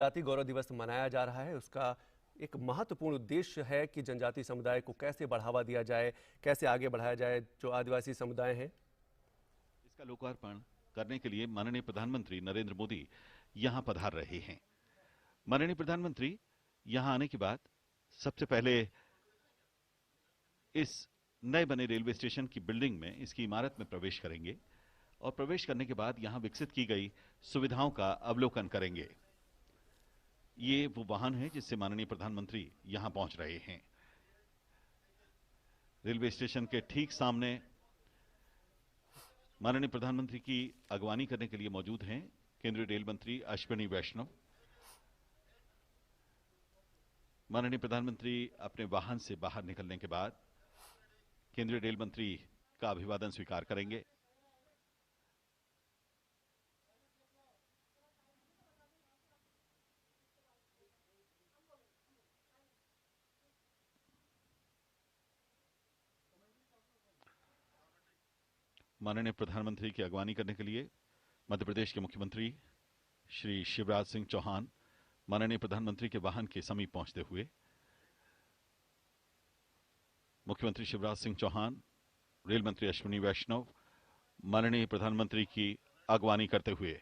जनजाति गौरव दिवस मनाया जा रहा है। उसका एक महत्वपूर्ण उद्देश्य है कि जनजाति समुदाय को कैसे बढ़ावा दिया जाए, कैसे आगे बढ़ाया जाए। जो आदिवासी समुदाय हैं, इसका लोकार्पण करने के लिए माननीय प्रधानमंत्री नरेंद्र मोदी यहां पधार रहे हैं। माननीय प्रधानमंत्री यहां आने के बाद सबसे पहले इस नए बने रेलवे स्टेशन की बिल्डिंग में, इसकी इमारत में प्रवेश करेंगे और प्रवेश करने के बाद यहां विकसित की गई सुविधाओं का अवलोकन करेंगे। ये वो वाहन है जिससे माननीय प्रधानमंत्री यहां पहुंच रहे हैं। रेलवे स्टेशन के ठीक सामने माननीय प्रधानमंत्री की अगवानी करने के लिए मौजूद हैं केंद्रीय रेल मंत्री अश्विनी वैष्णव। माननीय प्रधानमंत्री अपने वाहन से बाहर निकलने के बाद केंद्रीय रेल मंत्री का अभिवादन स्वीकार करेंगे। माननीय प्रधानमंत्री की अगवानी करने के लिए मध्य प्रदेश के मुख्यमंत्री श्री शिवराज सिंह चौहान माननीय प्रधानमंत्री के वाहन के समीप पहुंचते हुए मुख्यमंत्री शिवराज सिंह चौहान, रेल मंत्री अश्विनी वैष्णव माननीय प्रधानमंत्री की अगवानी करते हुए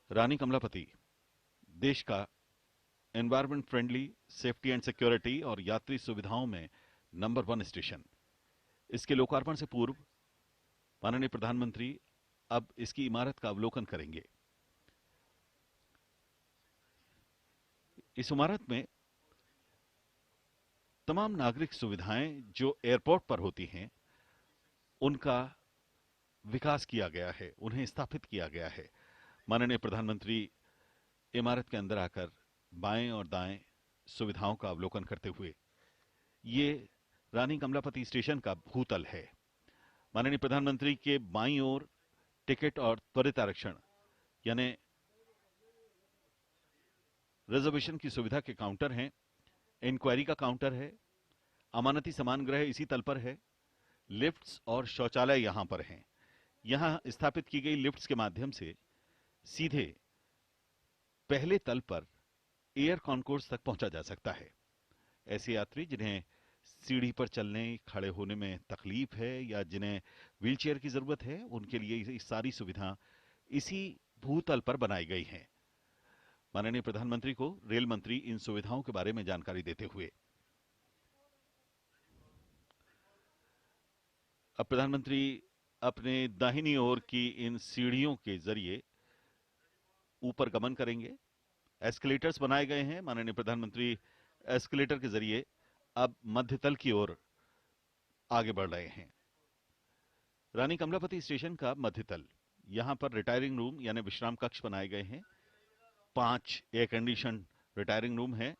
रानी कमलापति देश का environment friendly, safety and security और यात्री सुविधाओं में नंबर 1 स्टेशन, इसके लोकार्पण से पूर्व माननीय प्रधानमंत्री अब इसकी इमारत का अवलोकन करेंगे। इस इमारत में तमाम नागरिक सुविधाएं जो एयरपोर्ट पर होती हैं, उनका विकास किया गया है, उन्हें स्थापित किया गया है। माननीय प्रधानमंत्री इमारत के अंदर आकर बाएं और दाएं सुविधाओं का अवलोकन करते हुए, ये रानी कमलापति स्टेशन का भूतल है। माननीय प्रधानमंत्री के बाईं ओर टिकट और त्वरित आरक्षण यानी रिजर्वेशन की सुविधा के काउंटर हैं, इंक्वायरी का काउंटर है, अमानती सामान ग्रह इसी तल पर है, लिफ्ट्स और शौचालय यहां पर हैं। यहां स्थापित की गई लिफ्ट्स के माध्यम से सीधे पहले तल पर एयर कॉन्कोर्स तक पहुंचा जा सकता है। ऐसे यात्री जिन्हें सीढ़ी पर चलने खड़े होने में तकलीफ है या जिन्हें व्हीलचेयर की जरूरत है, उनके लिए ये सारी सुविधा इसी भूतल पर बनाई गई हैं। माननीय प्रधानमंत्री को रेल मंत्री इन सुविधाओं के बारे में जानकारी देते हुए, अब प्रधानमंत्री अपने दाहिनी ओर की इन सीढ़ियों के जरिए ऊपर गमन करेंगे। एस्केलेटर्स बनाए गए हैं। माननीय प्रधानमंत्री एस्केलेटर के जरिए अब मध्य तल की ओर आगे बढ़ रहे हैं। रानी कमलापति स्टेशन का मध्य तल, यहां पर रिटायरिंग रूम यानी विश्राम कक्ष बनाए गए हैं। 5 एयर कंडीशन रिटायरिंग रूम है।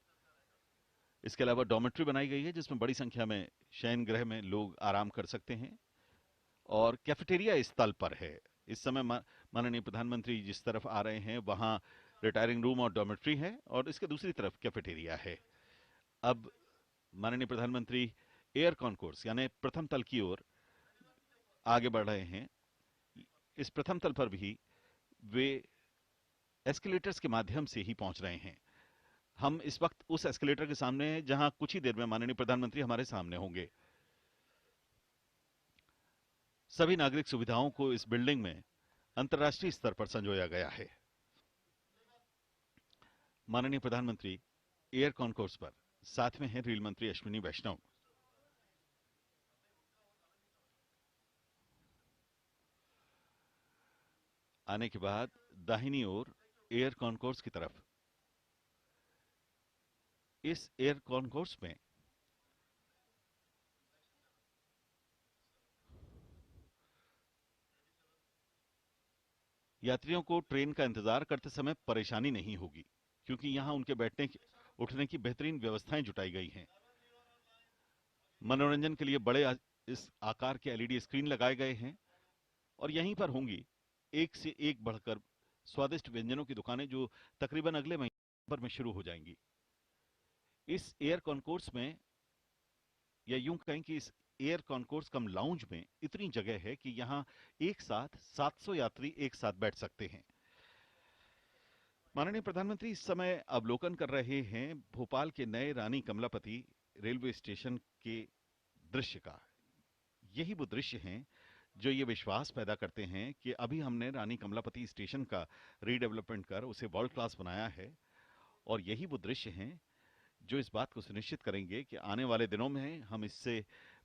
इसके अलावा डॉर्मेट्री बनाई गई है जिसमें बड़ी संख्या में शयन गृह में लोग आराम कर सकते हैं और कैफेटेरिया इस तल पर है। इस समय माननीय प्रधानमंत्री जिस तरफ आ रहे हैं वहां रिटायरिंग रूम और डॉर्मेट्री है और इसके दूसरी तरफ कैफेटेरिया है। अब माननीय प्रधानमंत्री एयर कॉन्कोर्स यानी प्रथम तल की ओर आगे बढ़ रहे हैं। इस प्रथम तल पर भी वे एस्केलेटर्स के माध्यम से ही पहुंच रहे हैं। हम इस वक्त उस एस्केलेटर के सामने हैं जहां कुछ ही देर में माननीय प्रधानमंत्री हमारे सामने होंगे। सभी नागरिक सुविधाओं को इस बिल्डिंग में अंतर्राष्ट्रीय स्तर पर संजोया गया है। माननीय प्रधानमंत्री एयर कॉन्कोर्स पर साथ में हैं रेल मंत्री अश्विनी वैष्णव। आने के बाद दाहिनी ओर एयर कॉन्कोर्स की तरफ, इस एयर कॉन्कोर्स में यात्रियों को ट्रेन का इंतजार करते समय परेशानी नहीं होगी क्योंकि यहां उनके बैठने उठने की बेहतरीन व्यवस्थाएं जुटाई गई हैं। मनोरंजन के लिए बड़े इस आकार के एलईडी स्क्रीन लगाए गए हैं और यहीं पर होंगी एक से एक बढ़कर स्वादिष्ट व्यंजनों की दुकानें जो तकरीबन अगले महीने भर में शुरू हो जाएंगी। इस एयर कॉन्कोर्स में, या यूं कहें कि इस एयर कॉन्कोर्स कम लाउंज में इतनी जगह है कि यहां एक साथ 700 यात्री एक साथ बैठ सकते हैं। माननीय प्रधानमंत्री इस समय अवलोकन कर रहे हैं भोपाल के नए रानी कमलापति रेलवे स्टेशन के दृश्य का। यही वो दृश्य हैं जो ये विश्वास पैदा करते हैं कि अभी हमने रानी कमलापति स्टेशन का रीडेवलपमेंट कर उसे वर्ल्ड क्लास बनाया है, और यही वो दृश्य हैं जो इस बात को सुनिश्चित करेंगे कि आने वाले दिनों में हम इससे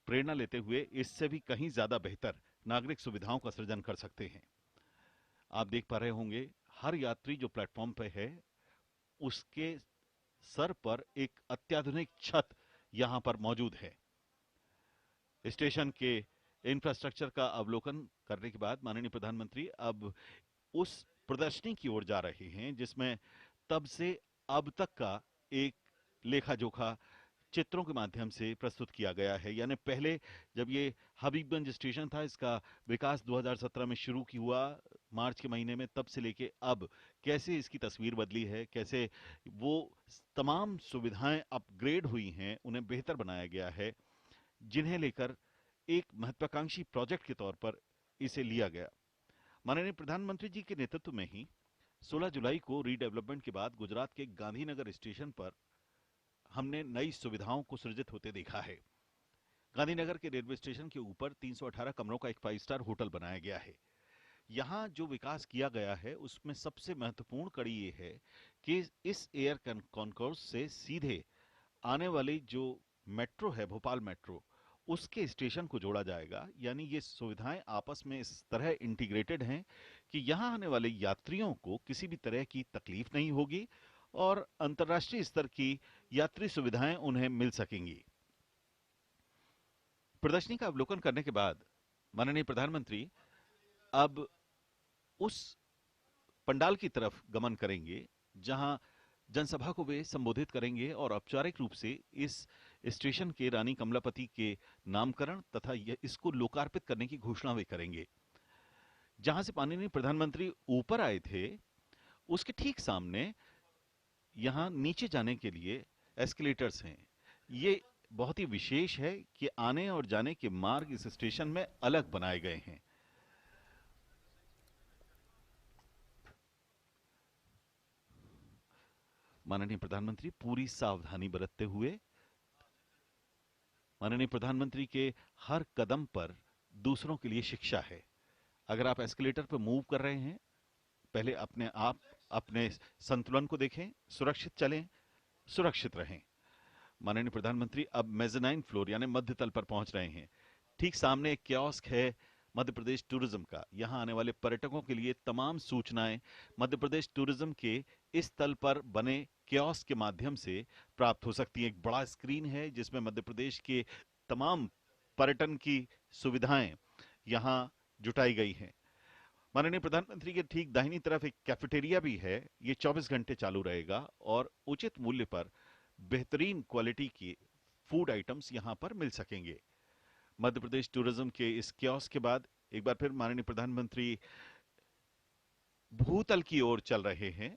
प्रेरणा लेते हुए इससे भी कहीं ज्यादा बेहतर नागरिक सुविधाओं का सृजन कर सकते हैं। आप देख पा रहे होंगे हर यात्री जो प्लेटफॉर्म पे है उसके सर पर एक अत्याधुनिक छत यहां पर मौजूद है। स्टेशन के इंफ्रास्ट्रक्चर का अवलोकन करने के बाद माननीय प्रधानमंत्री अब उस प्रदर्शनी की ओर जा रहे हैं जिसमें तब से अब तक का एक लेखा जोखा चित्रों के माध्यम से प्रस्तुत किया गया है। यानी पहले जब ये हबीबगंज स्टेशन था, इसका विकास 2017 में शुरू की हुआ मार्च के महीने में, तब से लेके अब कैसे इसकी तस्वीर बदली है, कैसे वो तमाम सुविधाएं अपग्रेड हुई हैं, उन्हें बेहतर बनाया गया है, जिन्हें लेकर एक महत्वाकांक्षी प्रोजेक्ट के तौर पर इसे लिया गया। माननीय प्रधानमंत्री जी के नेतृत्व में ही 16 जुलाई को रीडेवलपमेंट के बाद गुजरात के गांधीनगर स्टेशन पर हमने नई सुविधाओं को सृजित होते देखा है। गांधीनगर के रेलवे स्टेशन के ऊपर 318 कमरों का एक 5 स्टार होटल बनाया गया है। यहां जो विकास किया गया है उसमें सबसे महत्वपूर्ण कड़ी ये है कि इस एयर कॉन्कोर्स से सीधे आने वाली जो मेट्रो है, भोपाल मेट्रो, उसके स्टेशन को जोड़ा जाएगा। यानी ये सुविधाएं आपस में इस तरह इंटीग्रेटेड हैं कि यहां आने वाले यात्रियों को किसी भी तरह की तकलीफ नहीं होगी और अंतर्राष्ट्रीय स्तर की यात्री सुविधाएं उन्हें मिल सकेंगी। प्रदर्शनी का अवलोकन करने के बाद माननीय प्रधानमंत्री अब उस पंडाल की तरफ गमन करेंगे जहां जनसभा को वे संबोधित करेंगे और औपचारिक रूप से इस स्टेशन के रानी कमलापति के नामकरण तथा इसको लोकार्पित करने की घोषणा वे करेंगे। जहां से माननीय प्रधानमंत्री ऊपर आए थे उसके ठीक सामने यहां नीचे जाने के लिए एस्केलेटर्स हैं। ये बहुत ही विशेष है कि आने और जाने के मार्ग इस स्टेशन में अलग बनाए गए हैं। माननीय प्रधानमंत्री पूरी सावधानी बरतते हुए, माननीय प्रधानमंत्री के हर कदम पर दूसरों के लिए शिक्षा है। अगर आप एस्केलेटर पर मूव कर रहे हैं, पहले अपने संतुलन को देखें, सुरक्षित चलें, सुरक्षित रहें। माननीय प्रधानमंत्री अब मेज़नाइन फ्लोर यानी मध्य तल पर पहुंच रहे हैं। ठीक सामने एक कियोस्क है मध्य प्रदेश टूरिज्म का। यहां आने वाले पर्यटकों के लिए तमाम सूचनाएं मध्य प्रदेश टूरिज्म के इस तल पर बने कियोस्क के माध्यम से प्राप्त हो सकती है। एक बड़ा स्क्रीन है जिसमें मध्य प्रदेश के तमाम पर्यटन की सुविधाएं यहां जुटाई गई हैं। माननीय प्रधानमंत्री के ठीक दाहिनी तरफ एक कैफेटेरिया भी है। ये 24 घंटे चालू रहेगा और उचित मूल्य पर बेहतरीन क्वालिटी के फूड आइटम्स यहां पर मिल सकेंगे। मध्य प्रदेश टूरिज्म के इस कियोस्क के बाद एक बार फिर माननीय प्रधानमंत्री भूतल की ओर चल रहे हैं।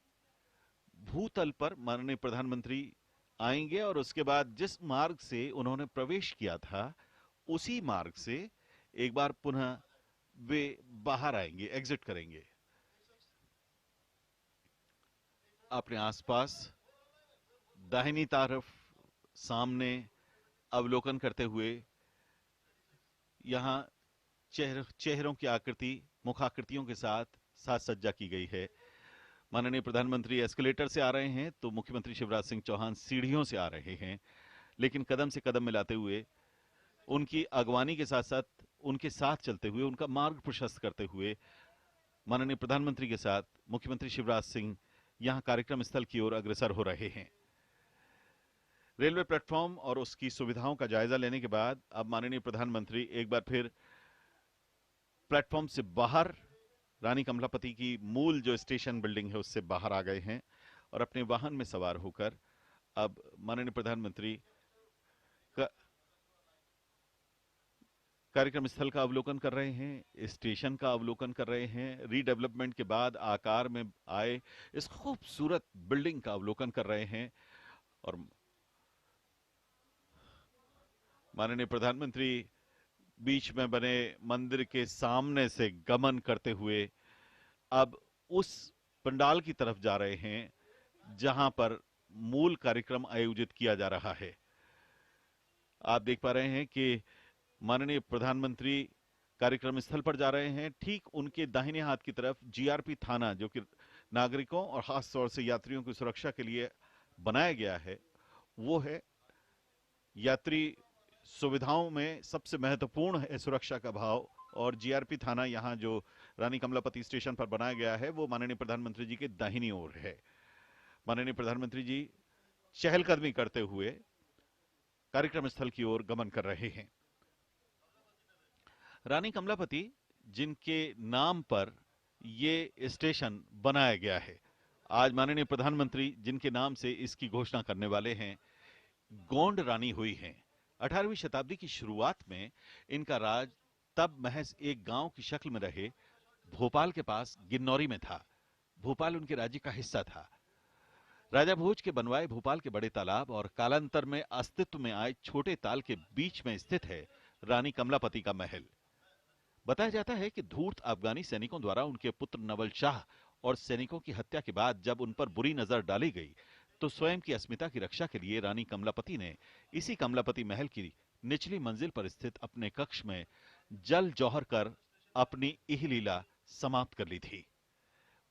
भूतल पर माननीय प्रधानमंत्री आएंगे और उसके बाद जिस मार्ग से उन्होंने प्रवेश किया था उसी मार्ग से एक बार पुनः वे बाहर आएंगे, एग्जिट करेंगे। अपने आसपास दाहिनी तरफ सामने अवलोकन करते हुए यहां चेहरों की आकृति, मुखाकृतियों के साथ साज सज्जा की गई है। माननीय प्रधानमंत्री एस्केलेटर से आ रहे हैं तो मुख्यमंत्री शिवराज सिंह चौहान सीढ़ियों से आ रहे हैं, लेकिन कदम से कदम मिलाते हुए उनकी अगवानी के साथ साथ उनके साथ चलते हुए, उनका मार्ग प्रशस्त करते हुए माननीय प्रधानमंत्री के साथ मुख्यमंत्री शिवराज सिंह यहां कार्यक्रम स्थल की ओर अग्रसर हो रहे हैं। रेलवे प्लेटफॉर्म और उसकी सुविधाओं का जायजा लेने के बाद अब माननीय प्रधानमंत्री एक बार फिर प्लेटफॉर्म से बाहर रानी कमलापति की मूल जो स्टेशन बिल्डिंग है उससे बाहर आ गए हैं और अपने वाहन में सवार होकर अब माननीय प्रधानमंत्री कार्यक्रम स्थल का अवलोकन कर रहे हैं, स्टेशन का अवलोकन कर रहे हैं, रीडेवलपमेंट के बाद आकार में आए इस खूबसूरत बिल्डिंग का अवलोकन कर रहे हैं। और माननीय प्रधानमंत्री बीच में बने मंदिर के सामने से गमन करते हुए अब उस पंडाल की तरफ जा रहे हैं, जहां पर मूल कार्यक्रम आयोजित किया जा रहा है। आप देख पा रहे हैं कि माननीय प्रधानमंत्री कार्यक्रम स्थल पर जा रहे हैं। ठीक उनके दाहिने हाथ की तरफ जीआरपी थाना, जो कि नागरिकों और खास तौर से यात्रियों की सुरक्षा के लिए बनाया गया है, वो है। यात्री सुविधाओं में सबसे महत्वपूर्ण है सुरक्षा का भाव, और जीआरपी थाना यहाँ जो रानी कमलापति स्टेशन पर बनाया गया है, वो माननीय प्रधानमंत्री जी के दाहिनी ओर है। माननीय प्रधानमंत्री जी चहलकदमी करते हुए कार्यक्रम स्थल की ओर गमन कर रहे हैं। रानी कमलापति, जिनके नाम पर ये स्टेशन बनाया गया है, आज माननीय प्रधानमंत्री जिनके नाम से इसकी घोषणा करने वाले हैं, गोंड रानी हुई हैं। 18वीं शताब्दी की शुरुआत में इनका राज तब महज एक गांव की शक्ल में रहे भोपाल के पास गिन्नौरी में था। भोपाल उनके राज्य का हिस्सा था। राजा भोज के बनवाए भोपाल के बड़े तालाब और कालांतर में अस्तित्व में आए छोटे ताल के बीच में स्थित है रानी कमलापति का महल। बताया जाता है कि धूर्त अफगानी सैनिकों द्वारा उनके पुत्र नवल शाह और सैनिकों की हत्या के बाद जब उन पर बुरी नजर डाली गई, तो स्वयं की अस्मिता की रक्षा के लिए रानी कमलापति ने इसी कमलापति महल की निचली मंजिल पर स्थित अपने कक्ष में जल जौहर कर अपनी इहलीला समाप्त कर ली थी।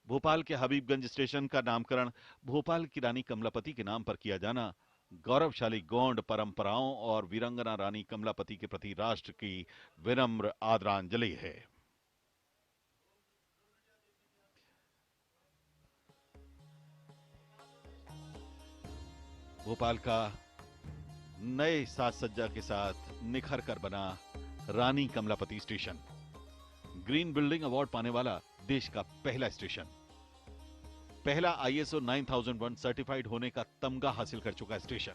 भोपाल के हबीबगंज स्टेशन का नामकरण भोपाल की रानी कमलापति के नाम पर किया जाना गौरवशाली गोंड परंपराओं और वीरांगना रानी कमलापति के प्रति राष्ट्र की विनम्र आदरांजलि है। भोपाल का नए साज सज्जा के साथ निखर कर बना Rani Kamlapati station, green building award पाने वाला देश का पहला स्टेशन, पहला ISO 9001 सर्टिफाइड होने का तमगा हासिल कर चुका स्टेशन,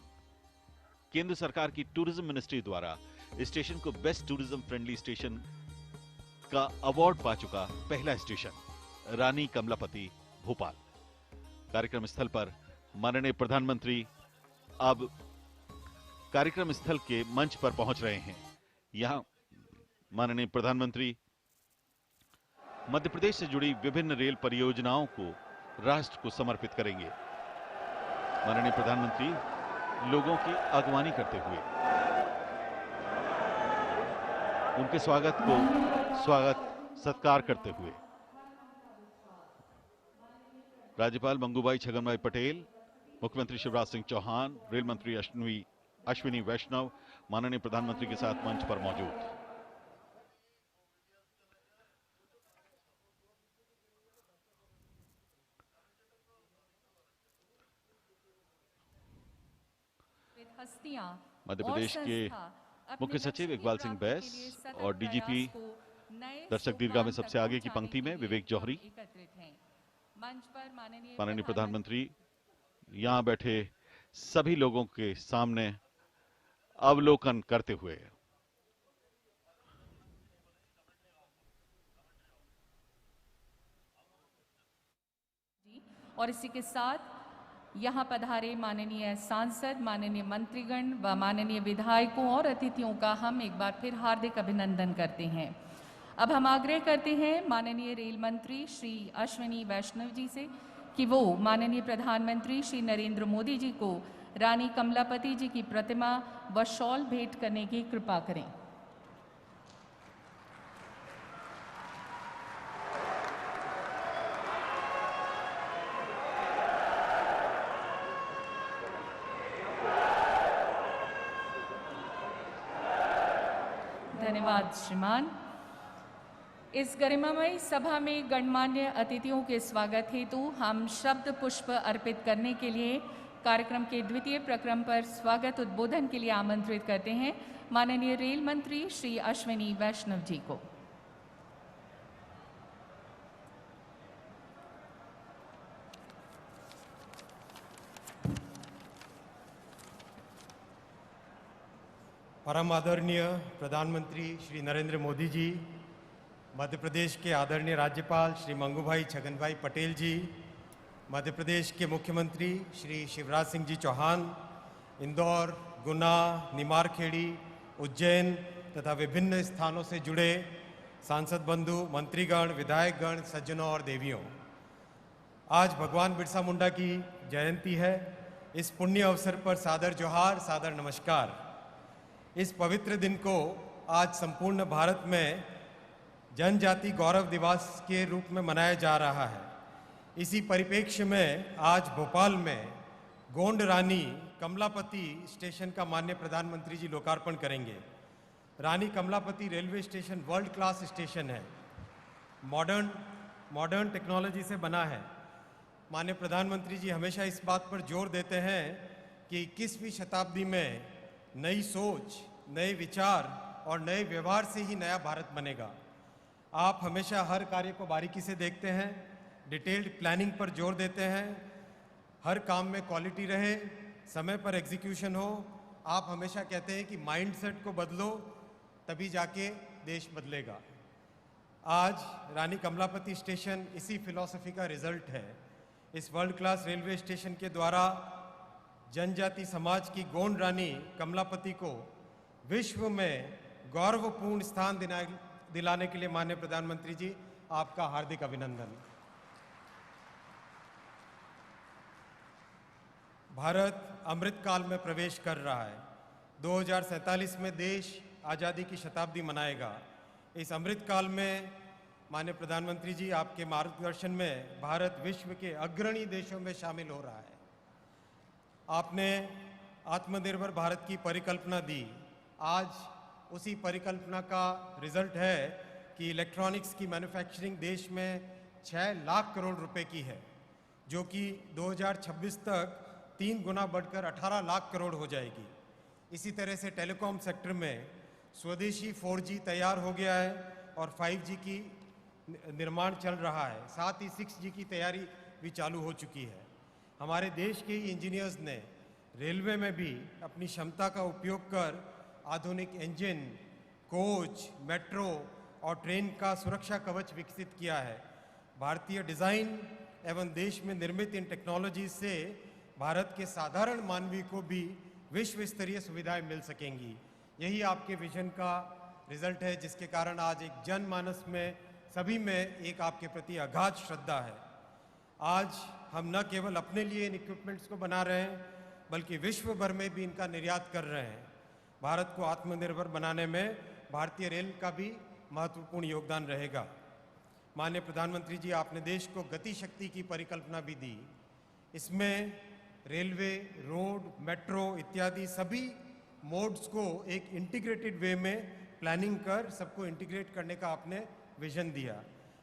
केंद्र सरकार की टूरिज्म मिनिस्ट्री द्वारा स्टेशन को बेस्ट टूरिज्म फ्रेंडली स्टेशन का अवार्ड पा चुका पहला स्टेशन रानी कमलापति भोपाल। कार्यक्रम स्थल पर माननीय प्रधानमंत्री अब कार्यक्रम स्थल के मंच पर पहुंच रहे हैं। यहां माननीय प्रधानमंत्री मध्य प्रदेश से जुड़ी विभिन्न रेल परियोजनाओं को राष्ट्र को समर्पित करेंगे। माननीय प्रधानमंत्री लोगों की अगवानी करते हुए उनके स्वागत सत्कार करते हुए राज्यपाल मंगूभाई छगनभाई पटेल, मुख्यमंत्री शिवराज सिंह चौहान, रेल मंत्री अश्विनी वैष्णव माननीय प्रधानमंत्री के साथ मंच पर मौजूद। मध्य प्रदेश के मुख्य सचिव इकबाल सिंह बैस और डीजीपी दर्शक दीर्घा में सबसे आगे की पंक्ति में विवेक जौहरी। माननीय प्रधानमंत्री यहां बैठे सभी लोगों के सामने अवलोकन करते हुए और इसी के साथ यहाँ पधारे माननीय सांसद, माननीय मंत्रीगण व माननीय विधायकों और अतिथियों का हम एक बार फिर हार्दिक अभिनंदन करते हैं। अब हम आग्रह करते हैं माननीय रेल मंत्री श्री अश्विनी वैष्णव जी से कि वो माननीय प्रधानमंत्री श्री नरेंद्र मोदी जी को रानी कमलापति जी की प्रतिमा व शॉल भेंट करने की कृपा करें। धन्यवाद श्रीमान। इस गरिमामयी सभा में गणमान्य अतिथियों के स्वागत हेतु हम शब्द पुष्प अर्पित करने के लिए कार्यक्रम के द्वितीय प्रक्रम पर स्वागत उद्बोधन के लिए आमंत्रित करते हैं माननीय रेल मंत्री श्री अश्विनी वैष्णव जी को। परम आदरणीय प्रधानमंत्री श्री नरेंद्र मोदी जी, मध्य प्रदेश के आदरणीय राज्यपाल श्री मंगूभाई छगनभाई पटेल जी, मध्य प्रदेश के मुख्यमंत्री श्री शिवराज सिंह जी चौहान, इंदौर, गुना, निमारखेड़ी, उज्जैन तथा विभिन्न स्थानों से जुड़े सांसद बंधु, मंत्रीगण, विधायकगण, सज्जनों और देवियों, आज भगवान बिरसा मुंडा की जयंती है। इस पुण्य अवसर पर सादर जोहार, सादर नमस्कार। इस पवित्र दिन को आज संपूर्ण भारत में जनजाति गौरव दिवस के रूप में मनाया जा रहा है। इसी परिप्रेक्ष्य में आज भोपाल में गोंड रानी कमलापति स्टेशन का माननीय प्रधानमंत्री जी लोकार्पण करेंगे। Rani Kamlapati railway station world class station है, मॉडर्न टेक्नोलॉजी से बना है। माननीय प्रधानमंत्री जी हमेशा इस बात पर जोर देते हैं कि 21वीं शताब्दी में नई सोच, नए विचार और नए व्यवहार से ही नया भारत बनेगा। आप हमेशा हर कार्य को बारीकी से देखते हैं, डिटेल्ड प्लानिंग पर जोर देते हैं, हर काम में क्वालिटी रहे, समय पर एग्जीक्यूशन हो। आप हमेशा कहते हैं कि माइंडसेट को बदलो, तभी जाके देश बदलेगा। आज रानी कमलापति स्टेशन इसी फिलॉसफी का रिजल्ट है। इस वर्ल्ड क्लास रेलवे स्टेशन के द्वारा जनजाति समाज की गोंड रानी कमलापति को विश्व में गौरवपूर्ण स्थान दिलाने के लिए माननीय प्रधानमंत्री जी आपका हार्दिक अभिनंदन। भारत अमृत काल में प्रवेश कर रहा है। 2047 में देश आज़ादी की शताब्दी मनाएगा। इस अमृत काल में माननीय प्रधानमंत्री जी आपके मार्गदर्शन में भारत विश्व के अग्रणी देशों में शामिल हो रहा है। आपने आत्मनिर्भर भारत की परिकल्पना दी। आज उसी परिकल्पना का रिजल्ट है कि इलेक्ट्रॉनिक्स की मैन्युफैक्चरिंग देश में 6 लाख करोड़ रुपए की है, जो कि 2026 तक 3 गुना बढ़कर 18 लाख करोड़ हो जाएगी। इसी तरह से टेलीकॉम सेक्टर में स्वदेशी 4G तैयार हो गया है और 5G की निर्माण चल रहा है। साथ ही 6G की तैयारी भी चालू हो चुकी है। हमारे देश के ही इंजीनियर्स ने रेलवे में भी अपनी क्षमता का उपयोग कर आधुनिक इंजन, कोच, मेट्रो और ट्रेन का सुरक्षा कवच विकसित किया है। भारतीय डिज़ाइन एवं देश में निर्मित इन टेक्नोलॉजी से भारत के साधारण मानवी को भी विश्व स्तरीय सुविधाएं मिल सकेंगी। यही आपके विजन का रिजल्ट है, जिसके कारण आज एक जनमानस में सभी में एक आपके प्रति अगाध श्रद्धा है। आज हम न केवल अपने लिए इन इक्विपमेंट्स को बना रहे हैं, बल्कि विश्व भर में भी इनका निर्यात कर रहे हैं। भारत को आत्मनिर्भर बनाने में भारतीय रेल का भी महत्वपूर्ण योगदान रहेगा। माननीय प्रधानमंत्री जी, आपने देश को गति शक्ति की परिकल्पना भी दी। इसमें रेलवे, रोड, मेट्रो इत्यादि सभी मोड्स को एक इंटीग्रेटेड वे में प्लानिंग कर सबको इंटीग्रेट करने का आपने विजन दिया।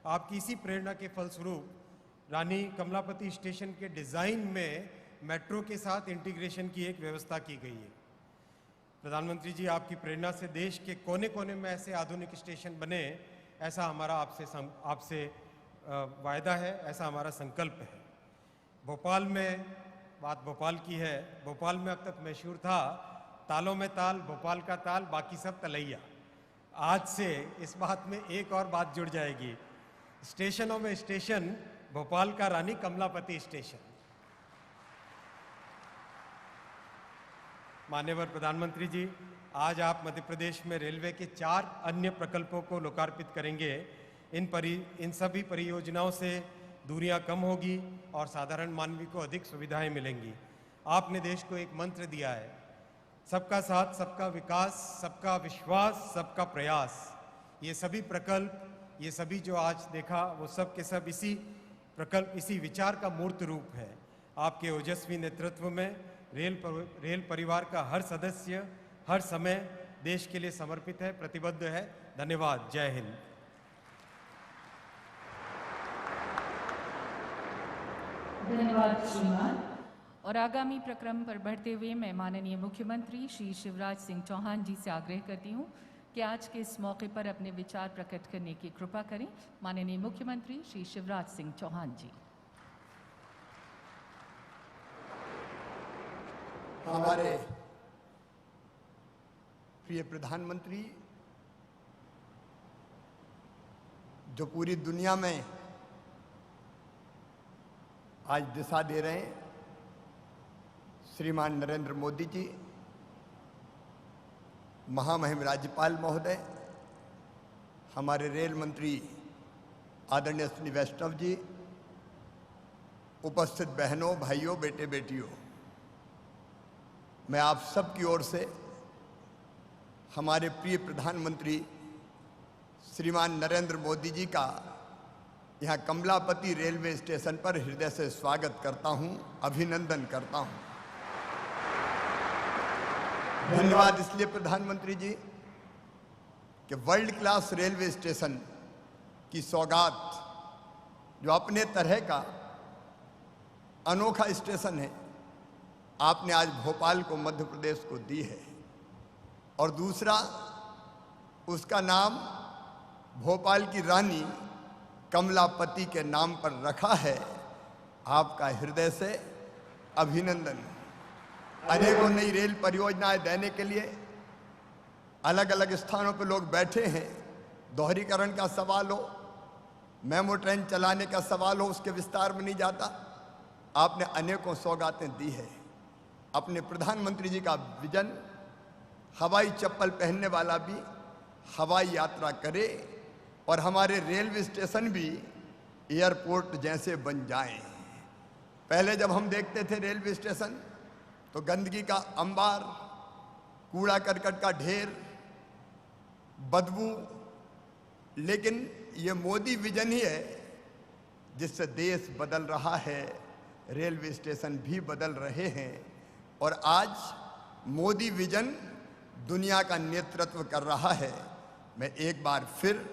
आपकी इसी प्रेरणा के फलस्वरूप रानी कमलापति स्टेशन के डिज़ाइन में मेट्रो के साथ इंटीग्रेशन की एक व्यवस्था की गई है। प्रधानमंत्री जी, आपकी प्रेरणा से देश के कोने कोने में ऐसे आधुनिक स्टेशन बने, ऐसा हमारा आपसे वायदा है, ऐसा हमारा संकल्प है। भोपाल में, बात भोपाल की है, भोपाल में अब तक मशहूर था तालों में ताल, भोपाल का ताल, बाकी सब तलैया। आज से इस बात में एक और बात जुड़ जाएगी, स्टेशनों में स्टेशन, भोपाल का रानी कमलापति स्टेशन। माननीय प्रधानमंत्री जी, आज आप मध्य प्रदेश में रेलवे के 4 अन्य प्रकल्पों को लोकार्पित करेंगे। इन सभी परियोजनाओं से दूरियां कम होगी और साधारण मानवी को अधिक सुविधाएं मिलेंगी। आपने देश को एक मंत्र दिया है, सबका साथ, सबका विकास, सबका विश्वास, सबका प्रयास। ये सभी प्रकल्प, ये सभी जो आज देखा, वो सब के सब इसी विचार का मूर्त रूप है। आपके ओजस्वी नेतृत्व में रेल परिवार का हर सदस्य हर समय देश के लिए समर्पित है, प्रतिबद्ध है। धन्यवाद। जय हिंद। धन्यवाद श्रीमान। और आगामी प्रक्रम पर बढ़ते हुए मैं माननीय मुख्यमंत्री श्री शिवराज सिंह चौहान जी से आग्रह करती हूँ कि आज के इस मौके पर अपने विचार प्रकट करने की कृपा करें। माननीय मुख्यमंत्री श्री शिवराज सिंह चौहान जी। हमारे प्रिय प्रधानमंत्री, जो पूरी दुनिया में आज दिशा दे रहे हैं, श्रीमान नरेंद्र मोदी जी, महामहिम राज्यपाल महोदय, हमारे रेल मंत्री आदरणीय श्री वैष्णव जी, उपस्थित बहनों, भाइयों, बेटे बेटियों, मैं आप सब की ओर से हमारे प्रिय प्रधानमंत्री श्रीमान नरेंद्र मोदी जी का यहाँ कमलापति रेलवे स्टेशन पर हृदय से स्वागत करता हूँ, अभिनंदन करता हूँ। धन्यवाद इसलिए प्रधानमंत्री जी कि वर्ल्ड क्लास रेलवे स्टेशन की सौगात, जो अपने तरह का अनोखा स्टेशन है, आपने आज भोपाल को, मध्य प्रदेश को दी है। और दूसरा, उसका नाम भोपाल की रानी कमलापति के नाम पर रखा है। आपका हृदय से अभिनंदन। अनेकों नई रेल परियोजनाएं देने के लिए अलग अलग स्थानों पर लोग बैठे हैं। दोहरीकरण का सवाल हो, मेमो ट्रेन चलाने का सवाल हो, उसके विस्तार में नहीं जाता। आपने अनेकों सौगातें दी है। अपने प्रधानमंत्री जी का विजन, हवाई चप्पल पहनने वाला भी हवाई यात्रा करे और हमारे रेलवे स्टेशन भी एयरपोर्ट जैसे बन जाएं। पहले जब हम देखते थे रेलवे स्टेशन तो गंदगी का अंबार, कूड़ा करकट का ढेर, बदबू, लेकिन ये मोदी विजन ही है जिससे देश बदल रहा है, रेलवे स्टेशन भी बदल रहे हैं। और आज मोदी विजन दुनिया का नेतृत्व कर रहा है। मैं एक बार फिर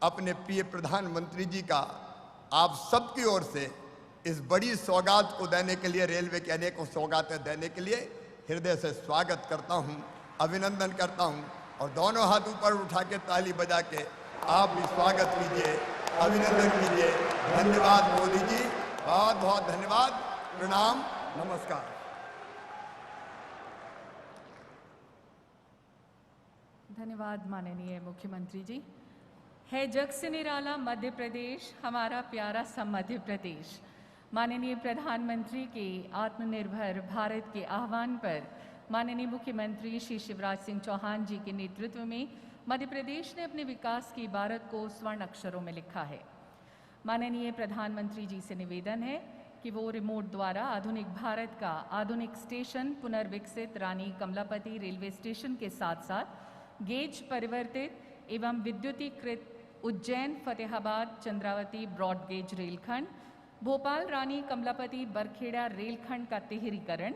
अपने प्रिय प्रधानमंत्री जी का आप सबकी ओर से इस बड़ी सौगात को देने के लिए, रेलवे के अनेकों सौगातें देने के लिए हृदय से स्वागत करता हूं, अभिनंदन करता हूं। और दोनों हाथ ऊपर उठा के ताली बजा के आप भी स्वागत कीजिए, अभिनंदन कीजिए। धन्यवाद मोदी जी, बहुत बहुत धन्यवाद। प्रणाम, नमस्कार। धन्यवाद माननीय मुख्यमंत्री जी। है जग से निराला मध्य प्रदेश, हमारा प्यारा सा मध्य प्रदेश। माननीय प्रधानमंत्री के आत्मनिर्भर भारत के आह्वान पर माननीय मुख्यमंत्री श्री शिवराज सिंह चौहान जी के नेतृत्व में मध्य प्रदेश ने अपने विकास की इबारत को स्वर्ण अक्षरों में लिखा है। माननीय प्रधानमंत्री जी से निवेदन है कि वो रिमोट द्वारा आधुनिक भारत का आधुनिक स्टेशन पुनर्विकसित रानी कमलापति रेलवे स्टेशन के साथ साथ गेज परिवर्तित एवं विद्युतीकृत उज्जैन फतेहाबाद चंद्रावती ब्रॉड गेज रेलखंड, भोपाल रानी कमलापति बरखेड़ा रेलखंड का तिहरीकरण,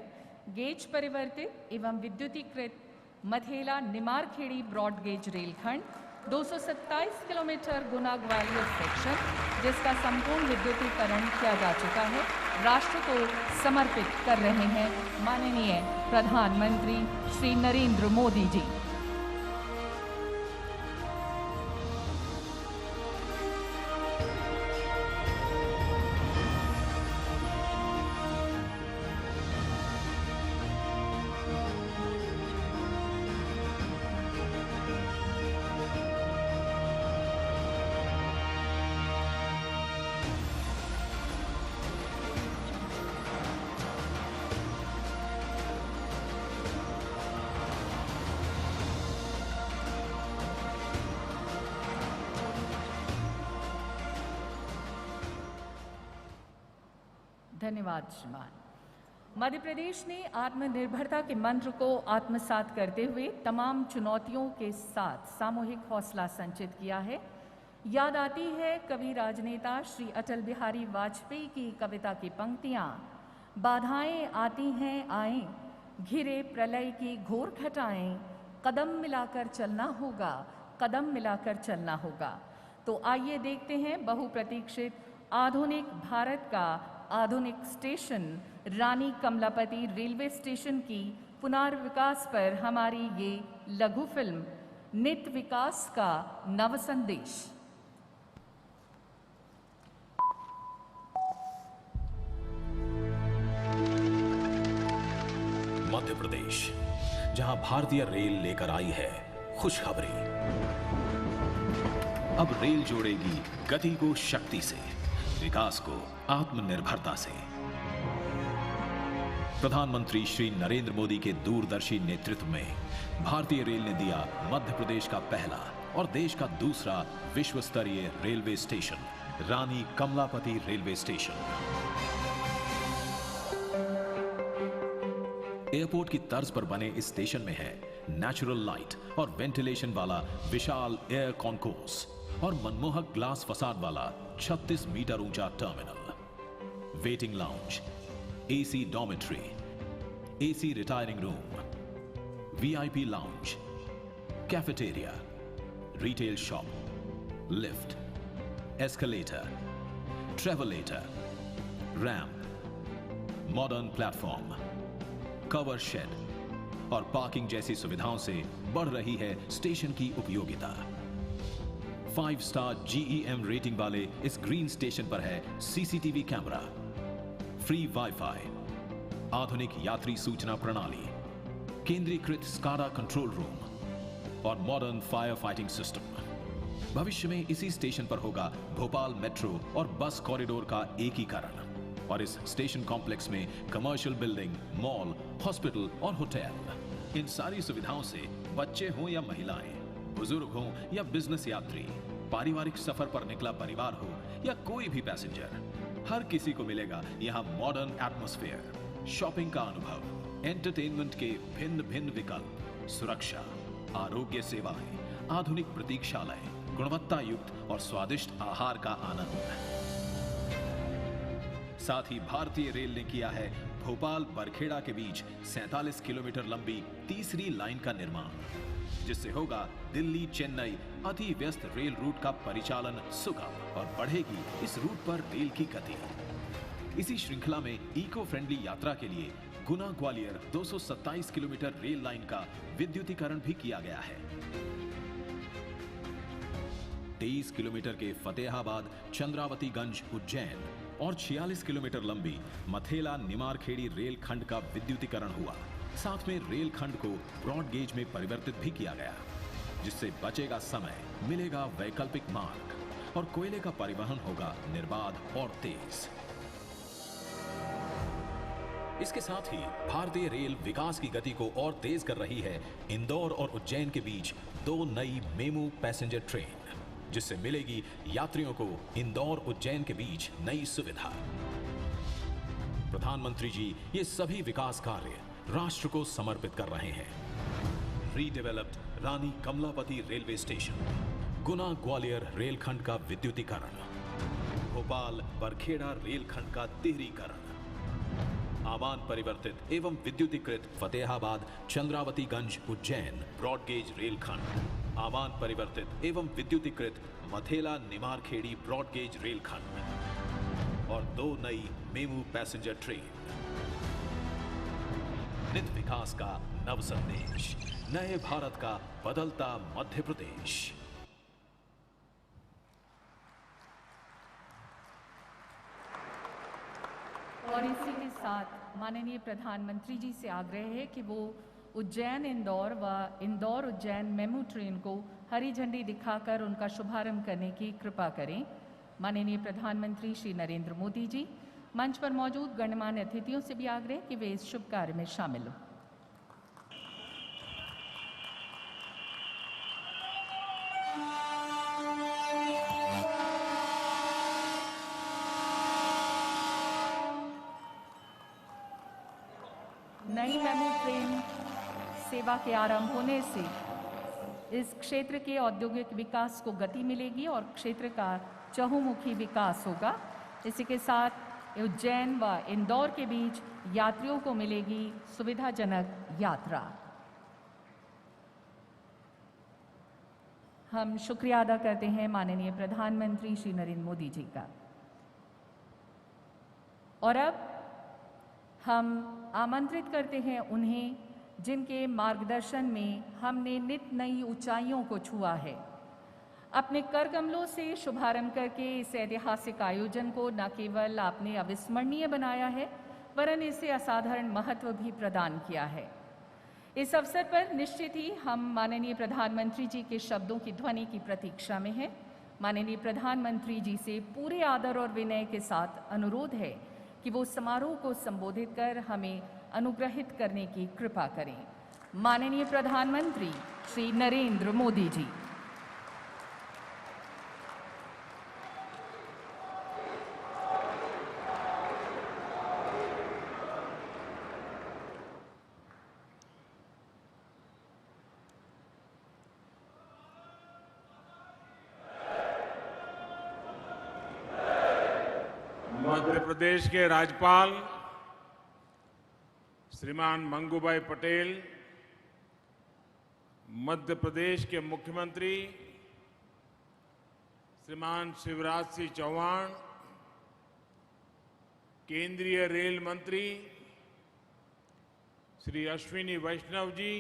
गेज परिवर्तित एवं विद्युतीकृत मथेला निमारखेड़ी ब्रॉड गेज रेलखंड, 227 किलोमीटर गुना ग्वालियर सेक्शन जिसका संपूर्ण विद्युतीकरण किया जा चुका है, राष्ट्र को समर्पित कर रहे हैं माननीय प्रधानमंत्री श्री नरेंद्र मोदी जी। धन्यवाद श्रीमान। मध्य प्रदेश ने आत्मनिर्भरता के मंत्र को आत्मसात करते हुए तमाम चुनौतियों के साथ सामूहिक हौसला संचित किया है। याद आती है कवि राजनेता श्री अटल बिहारी वाजपेयी की कविता की पंक्तियाँ, बाधाएं आती हैं आएं, घिरे प्रलय की घोर घटाएं, कदम मिलाकर चलना होगा, कदम मिलाकर चलना होगा। तो आइए देखते हैं बहुप्रतीक्षित आधुनिक भारत का आधुनिक स्टेशन रानी कमलापति रेलवे स्टेशन की पुनर्विकास पर हमारी ये लघु फिल्म नित विकास का नव संदेश। मध्य प्रदेश, जहां भारतीय रेल लेकर आई है खुशखबरी। अब रेल जोड़ेगी गति को शक्ति से, विकास को आत्मनिर्भरता से। प्रधानमंत्री श्री नरेंद्र मोदी के दूरदर्शी नेतृत्व में भारतीय रेल ने दिया मध्य प्रदेश का पहला और देश का दूसरा विश्व स्तरीय रेलवे स्टेशन, रानी कमलापति रेलवे स्टेशन। एयरपोर्ट की तर्ज पर बने इस स्टेशन में है नेचुरल लाइट और वेंटिलेशन वाला विशाल एयर कॉन्कोर्स और मनमोहक ग्लास फसाड वाला 36 मीटर ऊंचा terminal, waiting lounge, AC dormitory, AC retiring room, VIP lounge, cafeteria, retail shop, lift, escalator, travelator, ramp, modern platform, cover shade और पार्किंग जैसी सुविधाओं से बढ़ रही है स्टेशन की उपयोगिता। 5 स्टार GEM रेटिंग वाले इस ग्रीन स्टेशन पर है CCTV कैमरा, फ्री वाईफाई, आधुनिक यात्री सूचना प्रणाली, केंद्रीकृत SCADA कंट्रोल रूम और मॉडर्न फायर फाइटिंग सिस्टम। भविष्य में इसी स्टेशन पर होगा भोपाल मेट्रो और बस कॉरिडोर का एकीकरण और इस स्टेशन कॉम्प्लेक्स में कमर्शियल बिल्डिंग, मॉल, हॉस्पिटल और होटल। इन सारी सुविधाओं से बच्चे हों या महिलाएं, बुजुर्ग हों या बिजनेस यात्री, पारिवारिक सफर पर निकला परिवार हो या कोई भी पैसेंजर, हर किसी को मिलेगा यहाँ मॉडर्न एटमॉस्फेयर, शॉपिंग का अनुभव, एंटरटेनमेंट के भिन्न भिन्न विकल्प, सुरक्षा, आरोग्य सेवाएं, आधुनिक प्रतीक्षालय, गुणवत्ता युक्त और स्वादिष्ट आहार का आनंद। साथ ही भारतीय रेल ने किया है भोपाल बरखेड़ा के बीच 47 किलोमीटर लंबी तीसरी लाइन का निर्माण, जिससे होगा दिल्ली चेन्नई अति व्यस्त रेल रूट का परिचालन सुगम और बढ़ेगी इस रूट पर रेल की गति। इसी श्रृंखला में इको फ्रेंडली यात्रा के लिए Guna Gwalior 227 kilometre rail line का विद्युतीकरण भी किया गया है। 23 किलोमीटर के फतेहाबाद चंद्रावतीगंज उज्जैन और 46 किलोमीटर लंबी मथेला निमारखेड़ी रेल खंड का विद्युतीकरण हुआ। साथ में रेल खंड को ब्रॉड गेज में परिवर्तित भी किया गया, जिससे बचेगा समय, मिलेगा वैकल्पिक मार्ग और कोयले का परिवहन होगा निर्बाध और तेज। इसके साथ ही भारतीय रेल विकास की गति को और तेज कर रही है इंदौर और उज्जैन के बीच 2 नई मेमू पैसेंजर ट्रेन, जिससे मिलेगी यात्रियों को इंदौर उज्जैन के बीच नई सुविधा। प्रधानमंत्री जी ये सभी विकास कार्य राष्ट्र को समर्पित कर रहे हैं। रीडेवलप्ड रानी कमलापति रेलवे स्टेशन, गुना ग्वालियर रेलखंड का विद्युतीकरण, भोपाल बरखेड़ा रेलखंड का तिहरीकरण, आमान परिवर्तित एवं विद्युतीकृत फतेहाबाद चंद्रावतीगंज उज्जैन ब्रॉडगेज रेलखंड, आमान परिवर्तित एवं विद्युतीकृत मथेला निमारखेड़ी ब्रॉडगेज रेलखंड और 2 नई मेमू पैसेंजर ट्रेन। नित विकास का नव संदेश, नए भारत का बदलता मध्य प्रदेश। और इसी के साथ माननीय प्रधानमंत्री जी से आग्रह है कि वो उज्जैन इंदौर व इंदौर उज्जैन मेमू ट्रेन को हरी झंडी दिखाकर उनका शुभारंभ करने की कृपा करें। माननीय प्रधानमंत्री श्री नरेंद्र मोदी जी, मंच पर मौजूद गणमान्य अतिथियों से भी आग्रह कि वे इस शुभ कार्य में शामिल हों। नई मेमू ट्रेन सेवा के आरंभ होने से इस क्षेत्र के औद्योगिक विकास को गति मिलेगी और क्षेत्र का चहुमुखी विकास होगा। इसी के साथ उज्जैन व इंदौर के बीच यात्रियों को मिलेगी सुविधाजनक यात्रा। हम शुक्रिया अदा करते हैं माननीय प्रधानमंत्री श्री नरेंद्र मोदी जी का। और अब हम आमंत्रित करते हैं उन्हें जिनके मार्गदर्शन में हमने नित नई ऊंचाइयों को छुआ है। अपने कर कमलों से शुभारंभ करके इस ऐतिहासिक आयोजन को न केवल आपने अविस्मरणीय बनाया है, वरन इसे असाधारण महत्व भी प्रदान किया है। इस अवसर पर निश्चित ही हम माननीय प्रधानमंत्री जी के शब्दों की ध्वनि की प्रतीक्षा में हैं। माननीय प्रधानमंत्री जी से पूरे आदर और विनय के साथ अनुरोध है कि वो समारोह को संबोधित कर हमें अनुग्रहित करने की कृपा करें। माननीय प्रधानमंत्री श्री नरेंद्र मोदी जी। मध्य प्रदेश के राज्यपाल श्रीमान मंगूभाई पटेल, मध्य प्रदेश के मुख्यमंत्री श्रीमान शिवराज सिंह चौहान, केंद्रीय रेल मंत्री श्री अश्विनी वैष्णव जी,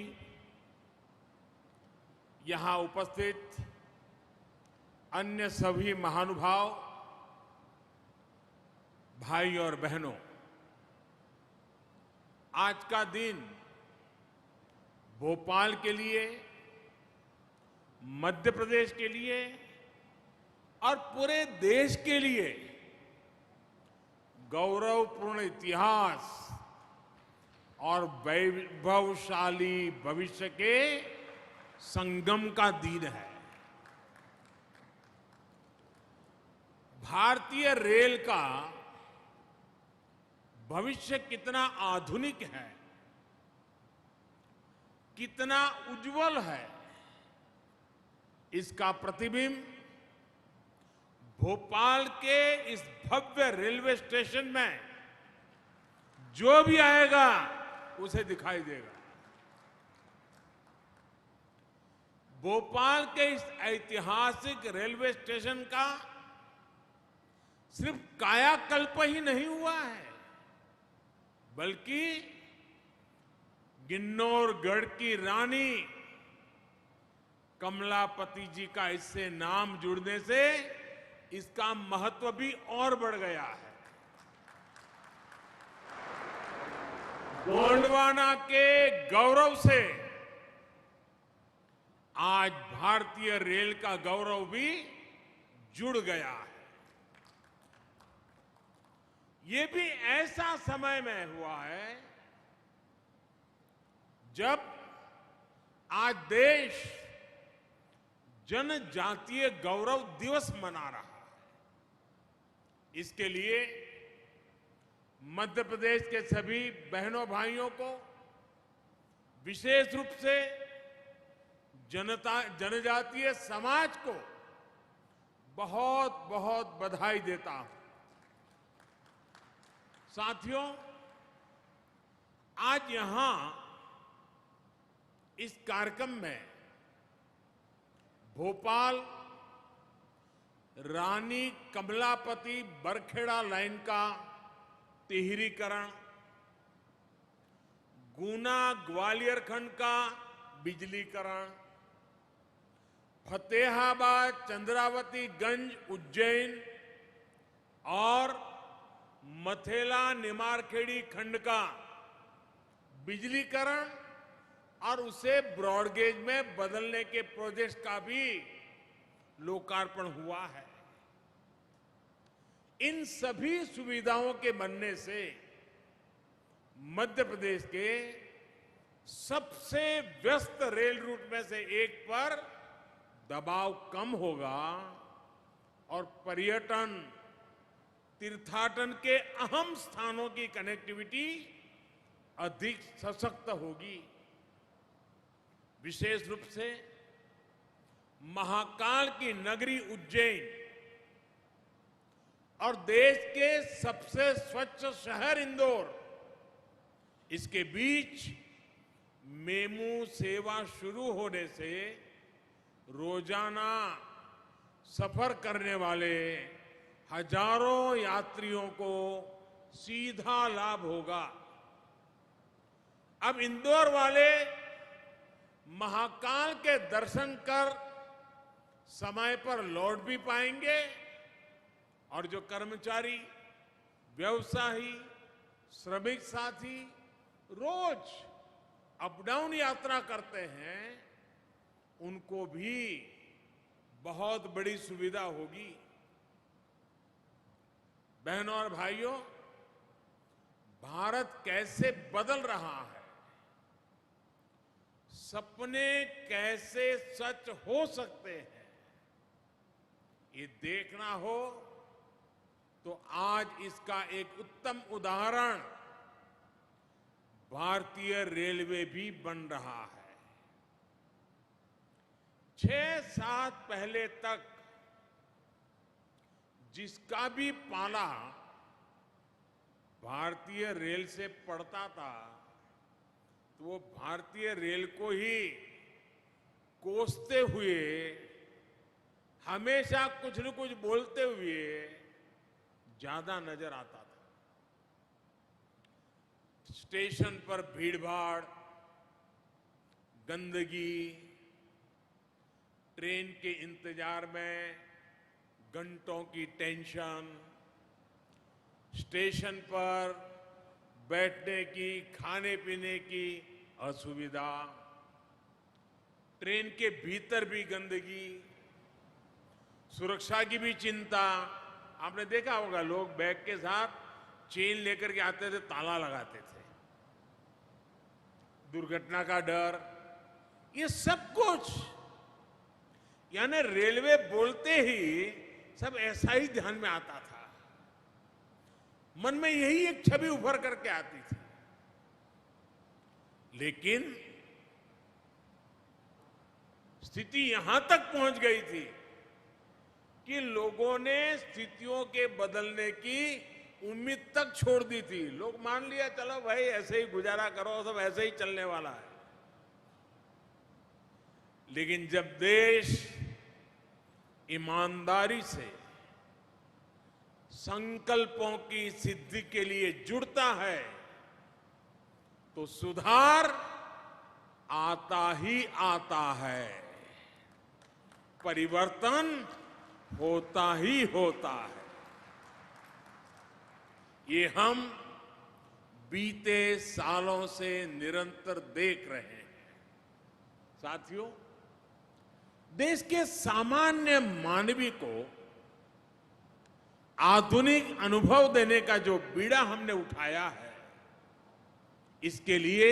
यहां उपस्थित अन्य सभी महानुभाव, भाई और बहनों, आज का दिन भोपाल के लिए, मध्य प्रदेश के लिए और पूरे देश के लिए गौरवपूर्ण इतिहास और वैभवशाली भविष्य के संगम का दिन है। भारतीय रेल का भविष्य कितना आधुनिक है, कितना उज्जवल है, इसका प्रतिबिंब भोपाल के इस भव्य रेलवे स्टेशन में जो भी आएगा उसे दिखाई देगा। भोपाल के इस ऐतिहासिक रेलवे स्टेशन का सिर्फ कायाकल्प ही नहीं हुआ है, बल्कि किन्नौरगढ़ की रानी कमलापति जी का इससे नाम जुड़ने से इसका महत्व भी और बढ़ गया है। गोंडवाना के गौरव से आज भारतीय रेल का गौरव भी जुड़ गया है। ये भी ऐसा समय में हुआ है जब आज देश जनजातीय गौरव दिवस मना रहा है। इसके लिए मध्य प्रदेश के सभी बहनों भाइयों को, विशेष रूप से जनजातीय समाज को बहुत बहुत बधाई देता हूं। साथियों, आज यहां इस कार्यक्रम में भोपाल रानी कमलापति बरखेड़ा लाइन का तिहरीकरण, गुना ग्वालियर खंड का बिजलीकरण, फतेहाबाद चंद्रावती गंज उज्जैन और मथेला निमारखेड़ी खंड का बिजलीकरण और उसे ब्रॉडगेज में बदलने के प्रोजेक्ट का भी लोकार्पण हुआ है। इन सभी सुविधाओं के बनने से मध्य प्रदेश के सबसे व्यस्त रेल रूट में से एक पर दबाव कम होगा और पर्यटन, तीर्थाटन के अहम स्थानों की कनेक्टिविटी अधिक सशक्त होगी। विशेष रूप से महाकाल की नगरी उज्जैन और देश के सबसे स्वच्छ शहर इंदौर, इसके बीच मेमू सेवा शुरू होने से रोजाना सफर करने वाले हजारों यात्रियों को सीधा लाभ होगा। अब इंदौर वाले महाकाल के दर्शन कर समय पर लौट भी पाएंगे और जो कर्मचारी, व्यवसायी, श्रमिक साथी रोज अप डाउन यात्रा करते हैं, उनको भी बहुत बड़ी सुविधा होगी। बहनों और भाइयों, भारत कैसे बदल रहा है, सपने कैसे सच हो सकते हैं, ये देखना हो तो आज इसका एक उत्तम उदाहरण भारतीय रेलवे भी बन रहा है। 6-7 पहले तक जिसका भी पाला भारतीय रेल से पढ़ता था तो वो भारतीय रेल को ही कोसते हुए, हमेशा कुछ न कुछ बोलते हुए ज्यादा नजर आता था। स्टेशन पर भीड़भाड़, गंदगी, ट्रेन के इंतजार में घंटों की टेंशन, स्टेशन पर बैठने की, खाने पीने की असुविधा, ट्रेन के भीतर भी गंदगी, सुरक्षा की भी चिंता। आपने देखा होगा लोग बैग के साथ चेन लेकर के आते थे, ताला लगाते थे। दुर्घटना का डर, ये सब कुछ, यानी रेलवे बोलते ही सब ऐसा ही ध्यान में आता था। मन में यही एक छवि उभर करके आती थी। लेकिन स्थिति यहां तक पहुंच गई थी कि लोगों ने स्थितियों के बदलने की उम्मीद तक छोड़ दी थी। लोग मान लिया, चलो भाई ऐसे ही गुजारा करो, सब ऐसे ही चलने वाला है। लेकिन जब देश ईमानदारी से संकल्पों की सिद्धि के लिए जुड़ता है तो सुधार आता ही आता है, परिवर्तन होता ही होता है। ये हम बीते सालों से निरंतर देख रहे हैं। साथियों, देश के सामान्य मानवी को आधुनिक अनुभव देने का जो बीड़ा हमने उठाया है, इसके लिए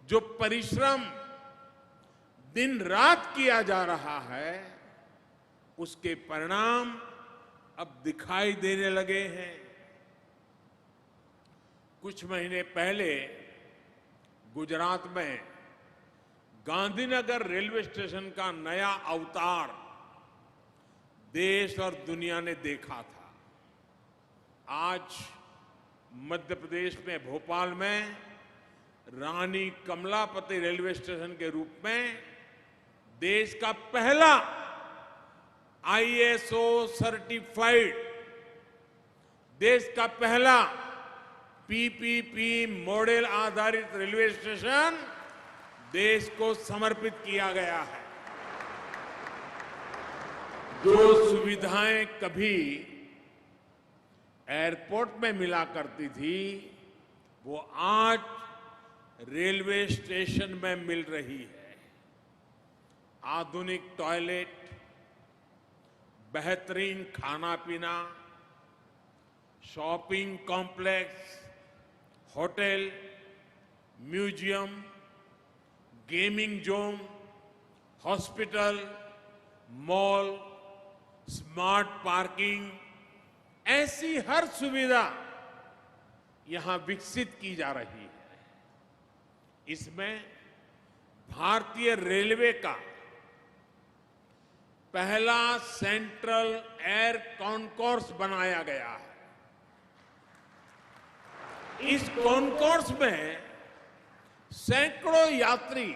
जो परिश्रम दिन रात किया जा रहा है, उसके परिणाम अब दिखाई देने लगे हैं। कुछ महीने पहले गुजरात में गांधीनगर रेलवे स्टेशन का नया अवतार देश और दुनिया ने देखा था। आज मध्य प्रदेश में भोपाल में रानी कमलापति रेलवे स्टेशन के रूप में देश का पहला ISO सर्टिफाइड, देश का पहला PPP मॉडल आधारित रेलवे स्टेशन देश को समर्पित किया गया है। जो सुविधाएं कभी एयरपोर्ट में मिला करती थी, वो आज रेलवे स्टेशन में मिल रही है। आधुनिक टॉयलेट, बेहतरीन खाना पीना, shopping complex, hotel, museum, gaming zone, hospital, mall, smart parking, ऐसी हर सुविधा यहां विकसित की जा रही है। इसमें भारतीय रेलवे का पहला सेंट्रल एयर कॉन्कोर्स बनाया गया है। इस कॉन्कोर्स में सैकड़ों यात्री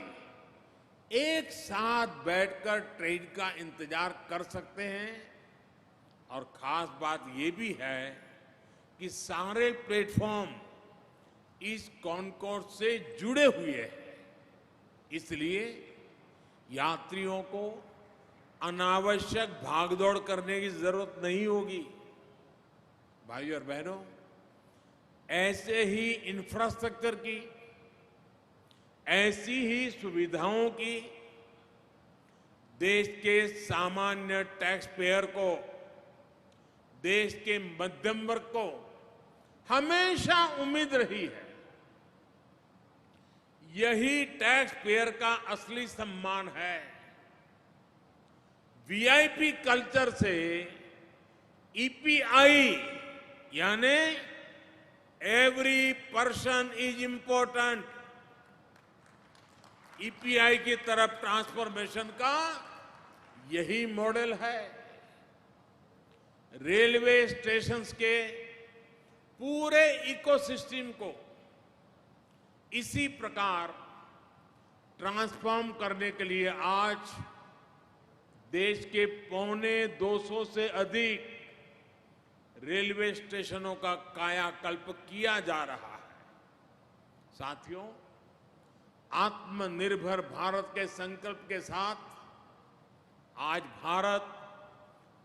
एक साथ बैठकर ट्रेन का इंतजार कर सकते हैं। और खास बात यह भी है कि सारे प्लेटफॉर्म इस कॉन्कोर्स से जुड़े हुए हैं, इसलिए यात्रियों को अनावश्यक भागदौड़ करने की जरूरत नहीं होगी। भाइयों और बहनों, ऐसे ही इंफ्रास्ट्रक्चर की, ऐसी ही सुविधाओं की देश के सामान्य टैक्स पेयर को, देश के मध्यम वर्ग को हमेशा उम्मीद रही है। यही टैक्स पेयर का असली सम्मान है। VIP कल्चर से EPI यानी every person is important, EPI की तरफ ट्रांसफॉर्मेशन का यही मॉडल है। रेलवे स्टेशंस के पूरे इकोसिस्टम को इसी प्रकार ट्रांसफॉर्म करने के लिए आज देश के 250 से अधिक रेलवे स्टेशनों का कायाकल्प किया जा रहा है। साथियों, आत्मनिर्भर भारत के संकल्प के साथ आज भारत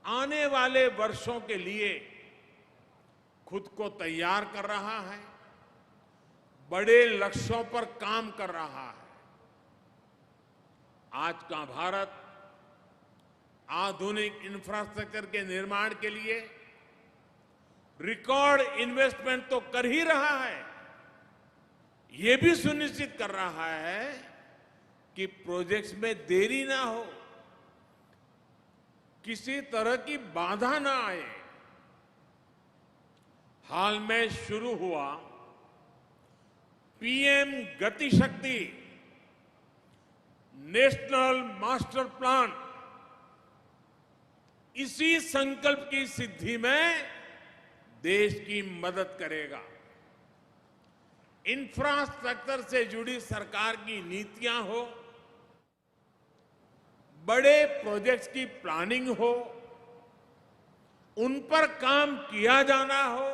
आने वाले वर्षों के लिए खुद को तैयार कर रहा है, बड़े लक्ष्यों पर काम कर रहा है। आज का भारत आधुनिक इंफ्रास्ट्रक्चर के निर्माण के लिए रिकॉर्ड इन्वेस्टमेंट तो कर ही रहा है, ये भी सुनिश्चित कर रहा है कि प्रोजेक्ट्स में देरी ना हो, किसी तरह की बाधा ना आए। हाल में शुरू हुआ पीएम गति शक्ति नेशनल मास्टर प्लान इसी संकल्प की सिद्धि में देश की मदद करेगा। इंफ्रास्ट्रक्चर से जुड़ी सरकार की नीतियां हो, बड़े प्रोजेक्ट्स की प्लानिंग हो, उन पर काम किया जाना हो,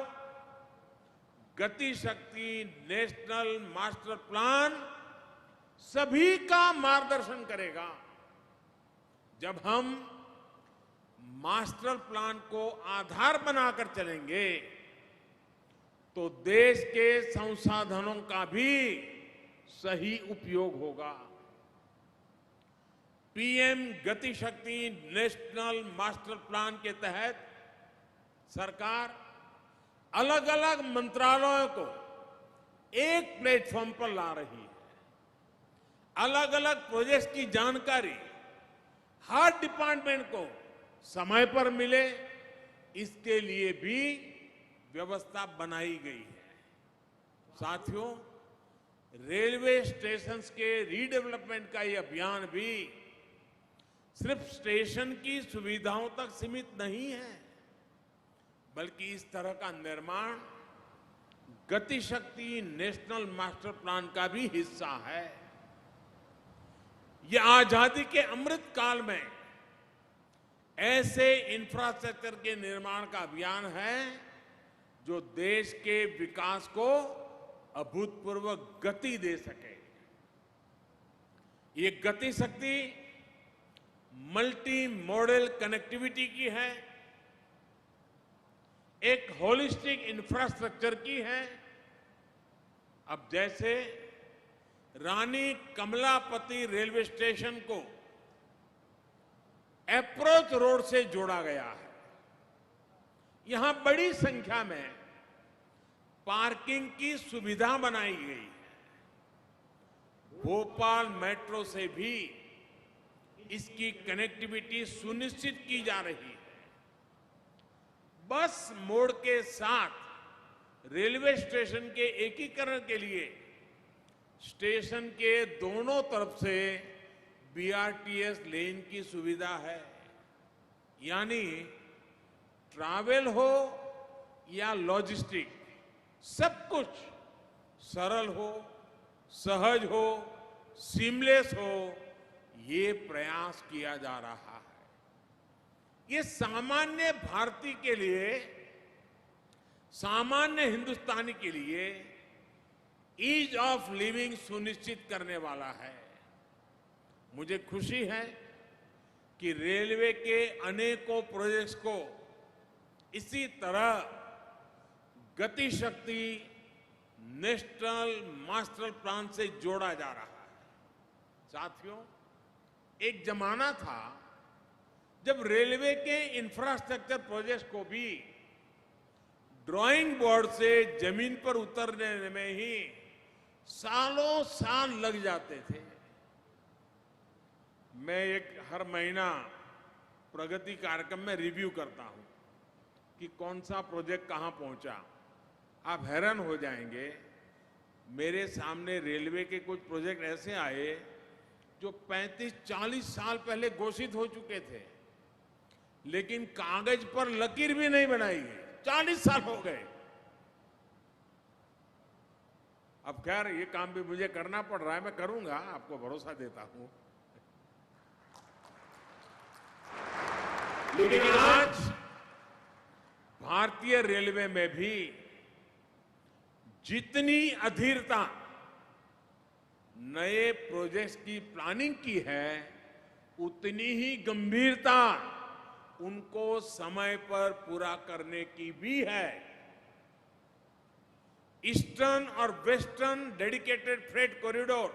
गति शक्ति नेशनल मास्टर प्लान सभी का मार्गदर्शन करेगा। जब हम मास्टर प्लान को आधार बनाकर चलेंगे तो देश के संसाधनों का भी सही उपयोग होगा। पीएम गति शक्ति नेशनल मास्टर प्लान के तहत सरकार अलग अलग मंत्रालयों को एक प्लेटफॉर्म पर ला रही है। अलग अलग प्रोजेक्ट्स की जानकारी हर डिपार्टमेंट को समय पर मिले, इसके लिए भी व्यवस्था बनाई गई है। साथियों, रेलवे स्टेशंस के रीडेवलपमेंट का ये अभियान भी सिर्फ स्टेशन की सुविधाओं तक सीमित नहीं है, बल्कि इस तरह का निर्माण गति शक्ति नेशनल मास्टर प्लान का भी हिस्सा है। ये आजादी के अमृत काल में ऐसे इंफ्रास्ट्रक्चर के निर्माण का अभियान है जो देश के विकास को अभूतपूर्व गति दे सके। ये गति शक्ति मल्टी मॉडल कनेक्टिविटी की है, एक होलिस्टिक इंफ्रास्ट्रक्चर की है। अब जैसे रानी कमलापति रेलवे स्टेशन को अप्रोच रोड से जोड़ा गया है, यहां बड़ी संख्या में पार्किंग की सुविधा बनाई गई है। भोपाल मेट्रो से भी इसकी कनेक्टिविटी सुनिश्चित की जा रही है। बस मोड के साथ रेलवे स्टेशन के एकीकरण के लिए स्टेशन के दोनों तरफ से बीआरटीएस लेन की सुविधा है, यानी ट्रैवल हो या लॉजिस्टिक, सब कुछ सरल हो, सहज हो, सीमलेस हो, ये प्रयास किया जा रहा है। ये सामान्य भारतीय के लिए, सामान्य हिंदुस्तानी के लिए ईज ऑफ लिविंग सुनिश्चित करने वाला है। मुझे खुशी है कि रेलवे के अनेकों प्रोजेक्ट्स को इसी तरह गति शक्ति नेशनल मास्टर प्लान से जोड़ा जा रहा है। साथियों, एक जमाना था जब रेलवे के इंफ्रास्ट्रक्चर प्रोजेक्ट्स को भी ड्राइंग बोर्ड से जमीन पर उतरने में ही सालों साल लग जाते थे। मैं हर महीना प्रगति कार्यक्रम में रिव्यू करता हूं कि कौन सा प्रोजेक्ट कहां पहुंचा। आप हैरान हो जाएंगे, मेरे सामने रेलवे के कुछ प्रोजेक्ट ऐसे आए जो 35-40 साल पहले घोषित हो चुके थे, लेकिन कागज पर लकीर भी नहीं बनाई गई। 40 साल हो गए, अब खैर ये काम भी मुझे करना पड़ रहा है, मैं करूंगा, आपको भरोसा देता हूं। लेकिन आज भारतीय रेलवे में भी जितनी अधीरता नए प्रोजेक्ट्स की प्लानिंग की है, उतनी ही गंभीरता उनको समय पर पूरा करने की भी है। ईस्टर्न और वेस्टर्न डेडिकेटेड फ्रेट कॉरिडोर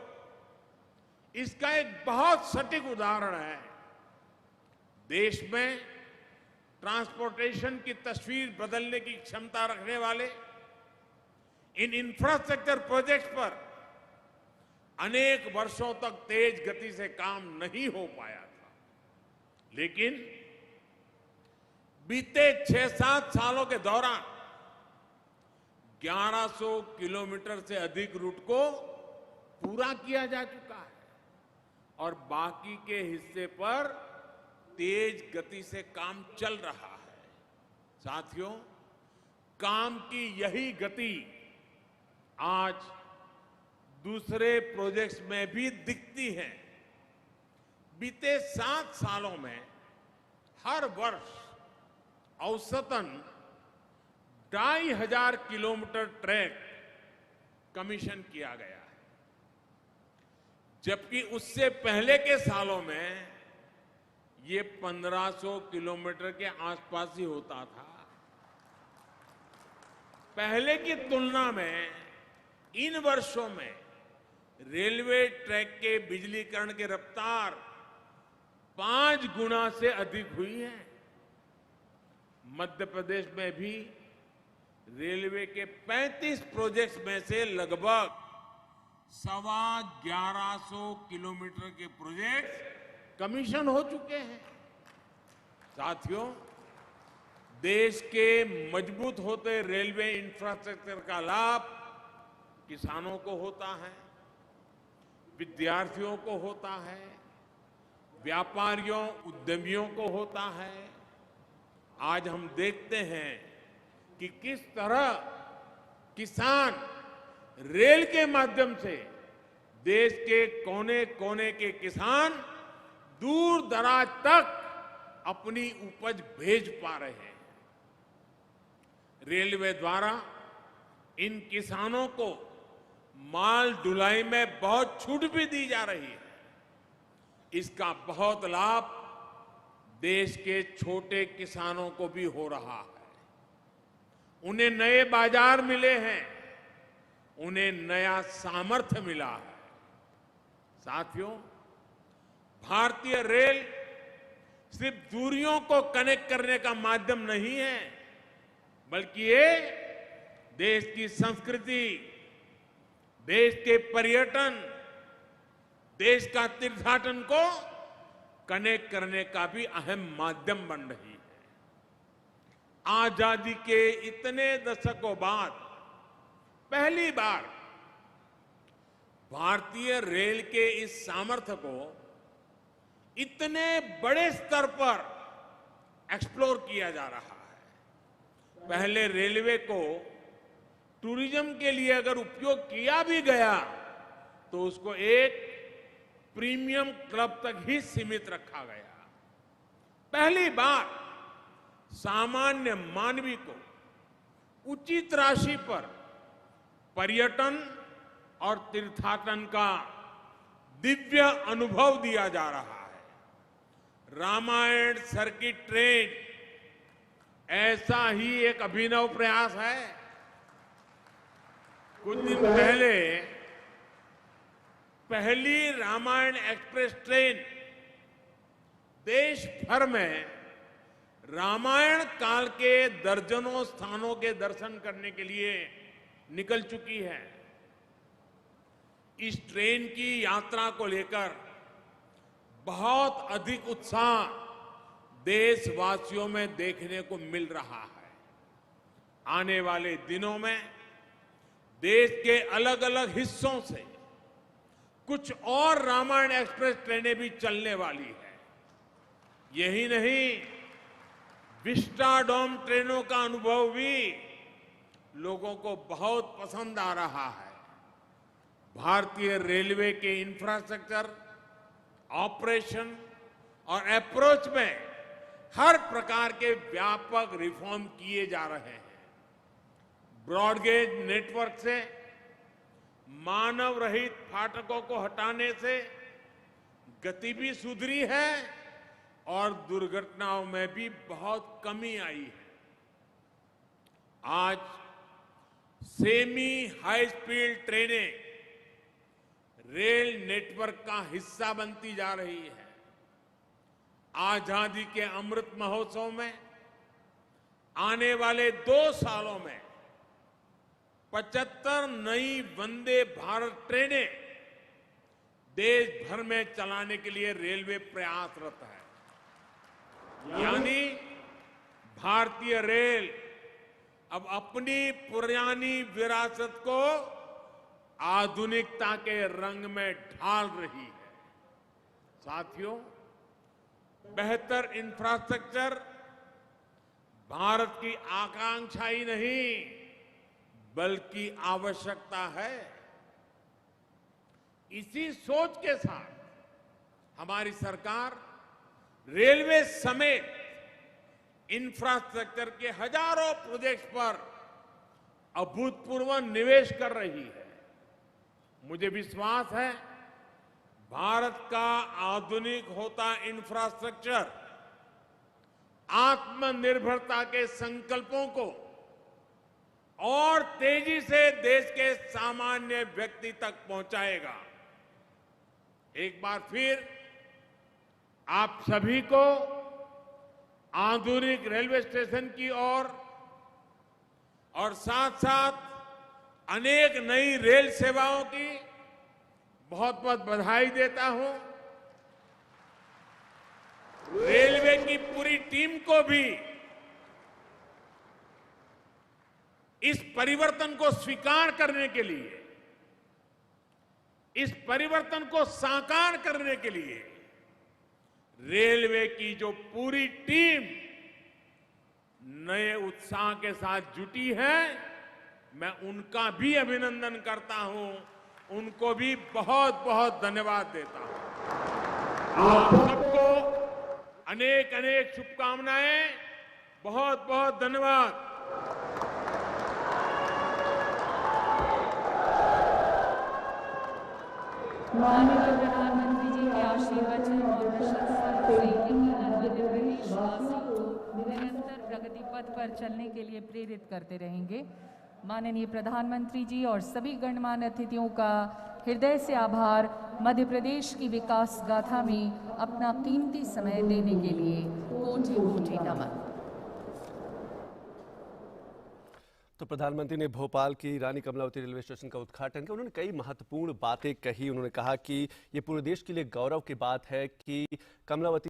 इसका एक बहुत सटीक उदाहरण है। देश में ट्रांसपोर्टेशन की तस्वीर बदलने की क्षमता रखने वाले इन इंफ्रास्ट्रक्चर प्रोजेक्ट्स पर अनेक वर्षों तक तेज गति से काम नहीं हो पाया था, लेकिन बीते 6-7 सालों के दौरान 1100 किलोमीटर से अधिक रूट को पूरा किया जा चुका है और बाकी के हिस्से पर तेज गति से काम चल रहा है। साथियों, काम की यही गति आज दूसरे प्रोजेक्ट्स में भी दिखती है। बीते 7 सालों में हर वर्ष औसतन 2500 किलोमीटर ट्रैक कमीशन किया गया है, जबकि उससे पहले के सालों में ये 1500 किलोमीटर के आसपास ही होता था। पहले की तुलना में इन वर्षों में रेलवे ट्रैक के बिजलीकरण की रफ्तार 5 गुना से अधिक हुई है। मध्य प्रदेश में भी रेलवे के 35 प्रोजेक्ट्स में से लगभग 1150 किलोमीटर के प्रोजेक्ट्स कमीशन हो चुके हैं। साथियों, देश के मजबूत होते रेलवे इंफ्रास्ट्रक्चर का लाभ किसानों को होता है, विद्यार्थियों को होता है, व्यापारियों उद्यमियों को होता है। आज हम देखते हैं कि किस तरह किसान रेल के माध्यम से देश के कोने कोने के किसान दूर दराज तक अपनी उपज भेज पा रहे हैं। रेलवे द्वारा इन किसानों को माल ढुलाई में बहुत छूट भी दी जा रही है। इसका बहुत लाभ देश के छोटे किसानों को भी हो रहा है। उन्हें नए बाजार मिले हैं, उन्हें नया सामर्थ्य मिला है। साथियों, भारतीय रेल सिर्फ दूरियों को कनेक्ट करने का माध्यम नहीं है, बल्कि ये देश की संस्कृति, देश के पर्यटन, देश का तीर्थाटन को कनेक्ट करने का भी अहम माध्यम बन रही है। आजादी के इतने दशकों बाद पहली बार भारतीय रेल के इस सामर्थ्य को इतने बड़े स्तर पर एक्सप्लोर किया जा रहा है। पहले रेलवे को टूरिज्म के लिए अगर उपयोग किया भी गया तो उसको एक प्रीमियम क्लब तक ही सीमित रखा गया। पहली बार सामान्य मानवी को उचित राशि पर पर्यटन और तीर्थाटन का दिव्य अनुभव दिया जा रहा है। रामायण सर्किट ट्रेन ऐसा ही एक अभिनव प्रयास है। कुछ दिन पहले पहली रामायण एक्सप्रेस ट्रेन देश भर में रामायण काल के दर्जनों स्थानों के दर्शन करने के लिए निकल चुकी है। इस ट्रेन की यात्रा को लेकर बहुत अधिक उत्साह देशवासियों में देखने को मिल रहा है। आने वाले दिनों में देश के अलग अलग हिस्सों से कुछ और रामायण एक्सप्रेस ट्रेनें भी चलने वाली है। यही नहीं, विस्टाडोम ट्रेनों का अनुभव भी लोगों को बहुत पसंद आ रहा है। भारतीय रेलवे के इंफ्रास्ट्रक्चर, ऑपरेशन और अप्रोच में हर प्रकार के व्यापक रिफॉर्म किए जा रहे हैं। ब्रॉडगेज नेटवर्क से, मानव रहित फाटकों को हटाने से गति भी सुधरी है और दुर्घटनाओं में भी बहुत कमी आई है। आज सेमी हाई स्पीड ट्रेनें रेल नेटवर्क का हिस्सा बनती जा रही है। आजादी के अमृत महोत्सव में आने वाले 2 सालों में 75 नई वंदे भारत ट्रेनें देश भर में चलाने के लिए रेलवे प्रयासरत है। यानी भारतीय रेल अब अपनी पुरानी विरासत को आधुनिकता के रंग में ढाल रही है। साथियों, बेहतर इंफ्रास्ट्रक्चर भारत की आकांक्षा ही नहीं बल्कि आवश्यकता है। इसी सोच के साथ हमारी सरकार रेलवे समेत इंफ्रास्ट्रक्चर के हजारों प्रोजेक्ट्स पर अभूतपूर्व निवेश कर रही है। मुझे विश्वास है भारत का आधुनिक होता इंफ्रास्ट्रक्चर आत्मनिर्भरता के संकल्पों को और तेजी से देश के सामान्य व्यक्ति तक पहुंचाएगा। एक बार फिर आप सभी को आधुनिक रेलवे स्टेशन की ओर और साथ साथ अनेक नई रेल सेवाओं की बहुत बहुत बधाई देता हूं। रेलवे की पूरी टीम को भी इस परिवर्तन को स्वीकार करने के लिए, इस परिवर्तन को साकार करने के लिए रेलवे की जो पूरी टीम नए उत्साह के साथ जुटी है, मैं उनका भी अभिनंदन करता हूं, उनको भी बहुत बहुत धन्यवाद देता हूं। आप सबको अनेक अनेक शुभकामनाएं, बहुत बहुत धन्यवाद। माननीय प्रधानमंत्री जी के आशीर्वचन और प्रशंसा से मध्य प्रदेशवासियों को निरंतर प्रगति पथ पर चलने के लिए प्रेरित करते रहेंगे। माननीय प्रधानमंत्री जी और सभी गणमान्य अतिथियों का हृदय से आभार। मध्य प्रदेश की विकास गाथा में अपना कीमती समय देने के लिए कोटि-कोटि नमन। तो प्रधानमंत्री ने भोपाल की रानी कमलावती रेलवे स्टेशन का उद्घाटन किया। उन्होंने कई महत्वपूर्ण बातें कही। उन्होंने कहा कि ये पूरे देश के लिए गौरव की बात है कि कमलावती